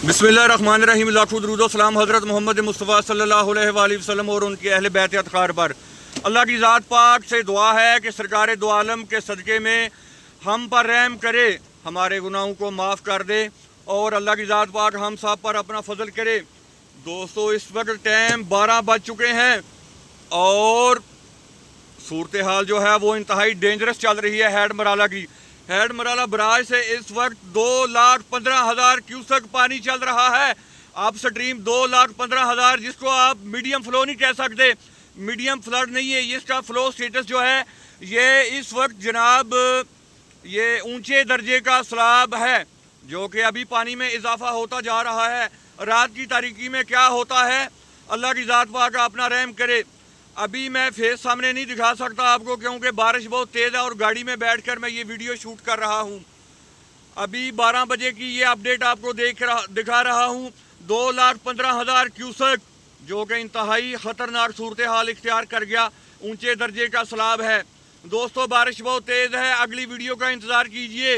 बिस्मिल्लाहिर्रहमानिर्रहीम। लाखों दुरूद व सलाम हज़रत मोहम्मद मुस्तफ़ा सल्लल्लाहु अलैहि वसल्लम और उनके अहले बैत अतहार पर। अल्लाह की ज़ात पाक से दुआ है कि सरकार दो आलम के सदक़े में हम पर रहम करे, हमारे गुनाहों को माफ़ कर दे और अल्लाह की ज़ात पाक हम सब पर अपना फजल करे। दोस्तों, इस वक्त टाइम 12 बज चुके हैं और सूरत हाल जो है वो इंतहाई डेंजरस चल रही है हेड मराला की। हेड मराला बराज से इस वक्त 2,15,000 क्यूसेक पानी चल रहा है। अब स्ट्रीम 2,15,000, जिसको आप मीडियम फ्लो नहीं कह सकते, मीडियम फ्लड नहीं है, इसका फ्लो स्टेटस जो है ये इस वक्त जनाब ये ऊंचे दर्जे का सैलाब है, जो कि अभी पानी में इजाफा होता जा रहा है। रात की तारीकी में क्या होता है, अल्लाह की ज़ात पाक अपना रहम करे। अभी मैं फेस सामने नहीं दिखा सकता आपको, क्योंकि बारिश बहुत तेज़ है और गाड़ी में बैठकर मैं ये वीडियो शूट कर रहा हूँ। अभी 12 बजे की ये अपडेट आपको दिखा रहा हूँ। 2,15,000 क्यूसेक, जो कि इंतहाई ख़तरनाक सूरत हाल इख्तियार कर गया, ऊंचे दर्जे का सैलाब है। दोस्तों, बारिश बहुत तेज़ है, अगली वीडियो का इंतज़ार कीजिए।